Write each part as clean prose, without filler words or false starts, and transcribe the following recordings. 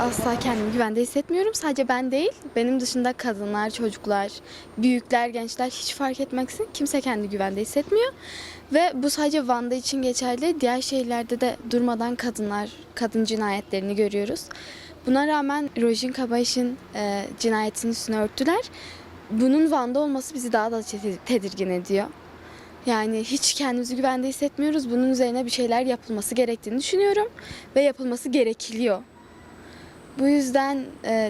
Asla kendimi güvende hissetmiyorum. Sadece ben değil, benim dışında kadınlar, çocuklar, büyükler, gençler hiç fark etmeksizin kimse kendi güvende hissetmiyor. Ve bu sadece Van'da için geçerli. Diğer şehirlerde de durmadan kadın cinayetlerini görüyoruz. Buna rağmen Rojin Kabayiş'in cinayetinin üstüne örttüler. Bunun Van'da olması bizi daha da tedirgin ediyor. Yani hiç kendimizi güvende hissetmiyoruz. Bunun üzerine bir şeyler yapılması gerektiğini düşünüyorum ve yapılması gerekiliyor. Bu yüzden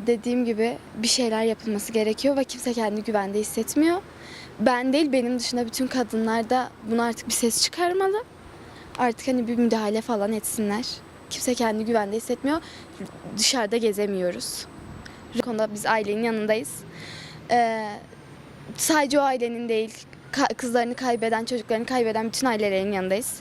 dediğim gibi bir şeyler yapılması gerekiyor ve kimse kendini güvende hissetmiyor. Ben değil, benim dışında bütün kadınlar da buna artık bir ses çıkarmalı. Artık hani bir müdahale falan etsinler. Kimse kendini güvende hissetmiyor. Dışarıda gezemiyoruz. Bu konuda biz ailenin yanındayız. Sadece o ailenin değil, kızlarını kaybeden, çocuklarını kaybeden bütün ailelerin yanındayız.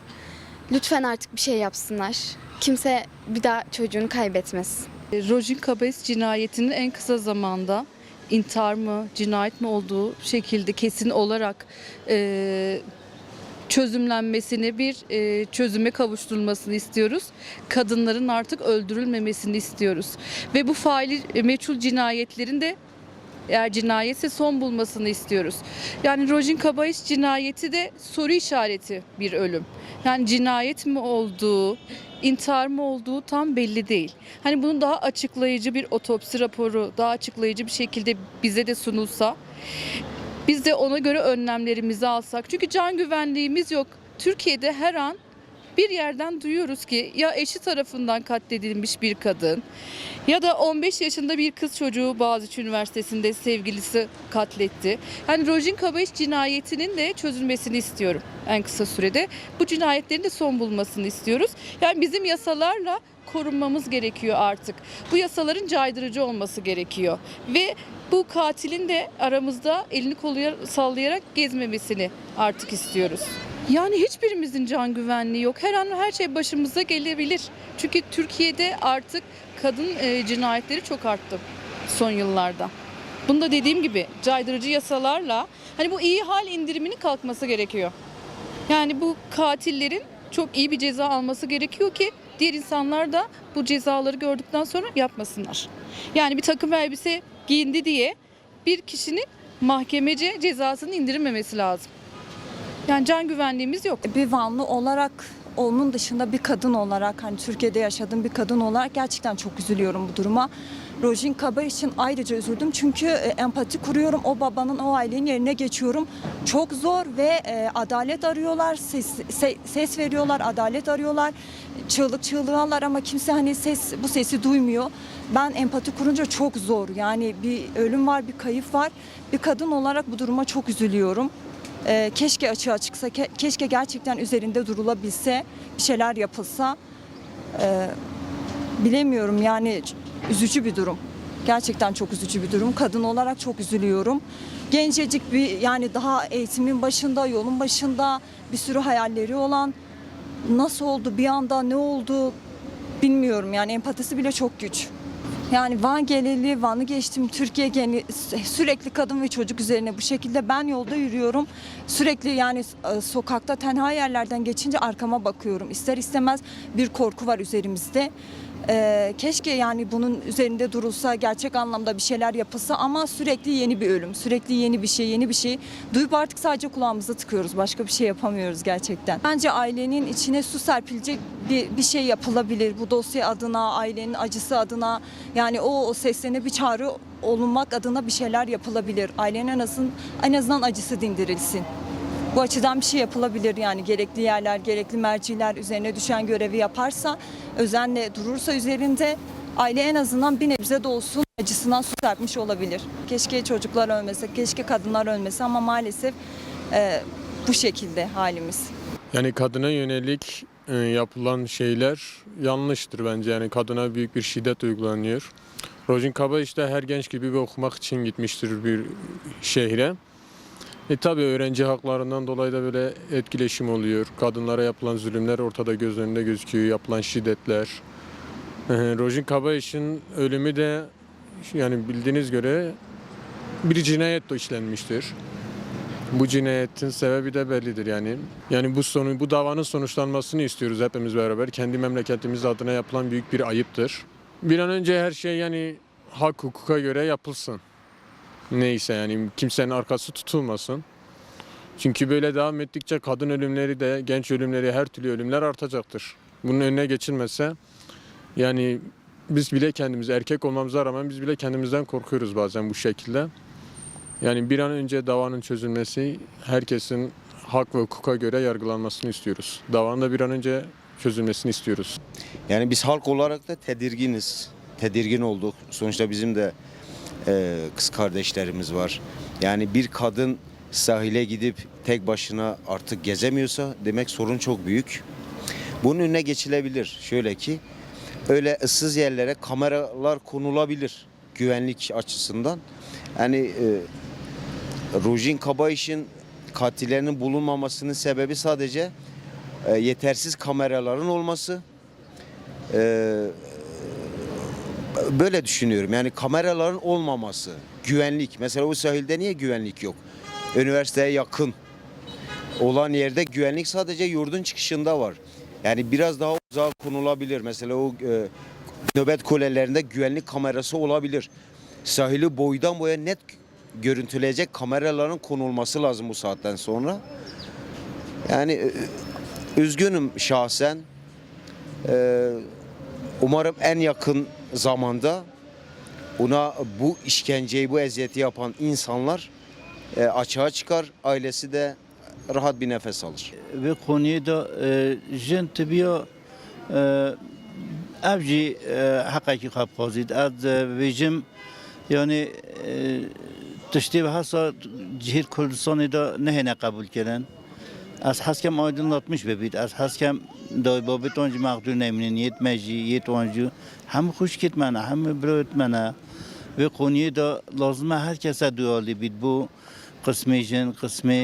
Lütfen artık bir şey yapsınlar. Kimse bir daha çocuğunu kaybetmesin. Rojin Kabayış cinayetinin en kısa zamanda intihar mı, cinayet mi olduğu şekilde kesin olarak çözümlenmesini, çözüme kavuşturulmasını istiyoruz. Kadınların artık öldürülmemesini istiyoruz. Ve bu faili meçhul cinayetlerin de eğer cinayetse son bulmasını istiyoruz. Yani Rojin Kabayış cinayeti de soru işareti bir ölüm. Yani cinayet mi olduğu, intihar mı olduğu tam belli değil. Hani bunun daha açıklayıcı bir otopsi raporu, daha açıklayıcı bir şekilde bize de sunulsa, biz de ona göre önlemlerimizi alsak. Çünkü can güvenliğimiz yok. Türkiye'de her an bir yerden duyuyoruz ki ya eşi tarafından katledilmiş bir kadın ya da 15 yaşında bir kız çocuğu Boğaziçi Üniversitesi'nde sevgilisi katletti. Hani Rojin Kabayış cinayetinin de çözülmesini istiyorum en kısa sürede. Bu cinayetlerin de son bulmasını istiyoruz. Yani bizim yasalarla korunmamız gerekiyor artık. Bu yasaların caydırıcı olması gerekiyor. Ve bu katilin de aramızda elini kolunu sallayarak gezmemesini artık istiyoruz. Yani hiçbirimizin can güvenliği yok. Her an her şey başımıza gelebilir. Çünkü Türkiye'de artık kadın cinayetleri çok arttı son yıllarda. Bunu da dediğim gibi caydırıcı yasalarla hani bu iyi hal indiriminin kalkması gerekiyor. Yani bu katillerin çok iyi bir ceza alması gerekiyor ki diğer insanlar da bu cezaları gördükten sonra yapmasınlar. Yani bir takım elbise giyindi diye bir kişinin mahkemece cezasının indirilmemesi lazım. Yani can güvenliğimiz yok. Bir Vanlı olarak, onun dışında bir kadın olarak, hani Türkiye'de yaşadığım bir kadın olarak gerçekten çok üzülüyorum bu duruma. Rojin Kabayış için ayrıca üzüldüm çünkü empati kuruyorum. O babanın, o ailenin yerine geçiyorum. Çok zor ve adalet arıyorlar, ses veriyorlar, adalet arıyorlar. Çığlık çığlıyorlar ama kimse hani bu sesi duymuyor. Ben empati kurunca çok zor. Yani bir ölüm var, bir kayıp var. Bir kadın olarak bu duruma çok üzülüyorum. Keşke açığa çıksa, keşke gerçekten üzerinde durulabilse, bir şeyler yapılsa. Bilemiyorum yani, üzücü bir durum. Gerçekten çok üzücü bir durum. Kadın olarak çok üzülüyorum. Gencecik bir, yani daha eğitimin başında, yolun başında, bir sürü hayalleri olan, nasıl oldu, bir anda ne oldu bilmiyorum. Yani empatisi bile çok güç. Yani Van geleli, Van'ı geçtim, Türkiye sürekli kadın ve çocuk üzerine bu şekilde ben yolda yürüyorum. Sürekli yani sokakta tenha yerlerden geçince arkama bakıyorum. İster istemez bir korku var üzerimizde. Keşke yani bunun üzerinde durulsa, gerçek anlamda bir şeyler yapılsa ama sürekli yeni bir ölüm, sürekli yeni bir şey. Duyup artık sadece kulağımıza tıkıyoruz. Başka bir şey yapamıyoruz gerçekten. Bence ailenin içine su serpilecek bir şey yapılabilir. Bu dosya adına, ailenin acısı adına, yani o seslerine bir çağrı olunmak adına bir şeyler yapılabilir. Ailenin en azından acısı dindirilsin. Bu açıdan bir şey yapılabilir, yani gerekli yerler, gerekli merciler üzerine düşen görevi yaparsa, özenle durursa üzerinde, aile en azından bir nebze de olsun acısından su serpmiş olabilir. Keşke çocuklar ölmese, keşke kadınlar ölmese ama maalesef bu şekilde halimiz. Yani kadına yönelik yapılan şeyler yanlıştır bence. Yani kadına büyük bir şiddet uygulanıyor. Rojin Kabayış da her genç gibi bir okumak için gitmiştir bir şehre. Tabii öğrenci haklarından dolayı da böyle etkileşim oluyor. Kadınlara yapılan zulümler ortada göz önünde gözüküyor. Yapılan şiddetler. Rojin Kabayış'ın ölümü de yani bildiğiniz göre bir cinayet işlenmiştir. Bu cinayetin sebebi de bellidir yani. Yani bu davanın sonuçlanmasını istiyoruz hepimiz beraber. Kendi memleketimiz adına yapılan büyük bir ayıptır. Bir an önce her şey yani hak hukuka göre yapılsın. Neyse yani kimsenin arkası tutulmasın. Çünkü böyle devam ettikçe kadın ölümleri de genç ölümleri her türlü ölümler artacaktır. Bunun önüne geçilmezse yani biz bile kendimiz erkek olmamıza rağmen biz bile kendimizden korkuyoruz bazen bu şekilde. Yani bir an önce davanın çözülmesi, herkesin hak ve hukuka göre yargılanmasını istiyoruz. Davanın da bir an önce çözülmesini istiyoruz. Yani biz halk olarak da tedirginiz. Tedirgin olduk. Sonuçta bizim de kız kardeşlerimiz var. Yani bir kadın sahile gidip tek başına artık gezemiyorsa demek sorun çok büyük. Bunun önüne geçilebilir. Şöyle ki öyle ıssız yerlere kameralar konulabilir güvenlik açısından. Yani Rojin Kabayiş'in katillerinin bulunmamasının sebebi sadece yetersiz kameraların olması. Böyle düşünüyorum. Yani kameraların olmaması, güvenlik. Mesela o sahilde niye güvenlik yok? Üniversiteye yakın olan yerde güvenlik sadece yurdun çıkışında var. Yani biraz daha uzağa konulabilir. Mesela o nöbet kulelerinde güvenlik kamerası olabilir. Sahili boydan boya net görüntüleyecek kameraların konulması lazım bu saatten sonra. Yani üzgünüm şahsen. Umarım en yakın zamanda ona bu işkenceyi, bu eziyeti yapan insanlar açığa çıkar. Ailesi de rahat bir nefes alır. Ve konuyu da jin tibiya evci hakiki kapkazid. Az vejim yani tişti ve hasa cihir Kürdistan'ı da nehine kabul keren. Az haskem aydınlatmış bebid. Az haskem دای بابت آنج مقدور نمینن یت مجی یت آنجو هم خوش کت منه هم برات منه و قونیه دا لازمه هر کس دوالی بید بو قسمی جن قسمی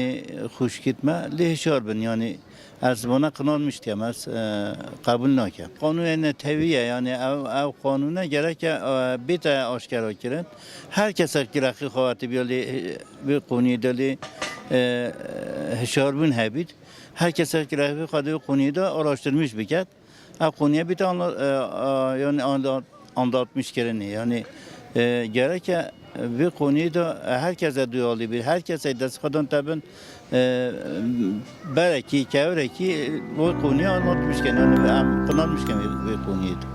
خوش کت ما لهشار بن yani erzbana kınanmıştım az kabul nakem. Kanun teviye yani ev kanuna gerek bir de aşkara kiren. Herkese gerekli havati bir konuyu dali hişarbın habit. Herkese gerekli kadı konuyu da araştırmış biket. Ev konuya bir de yani anlatmış kereni yani gerek bir konuyu da herkese duyarlı bir herkese destekten tabi belki kevreki bu konuyu anlatmışken yani kınanmışken bir konuydu.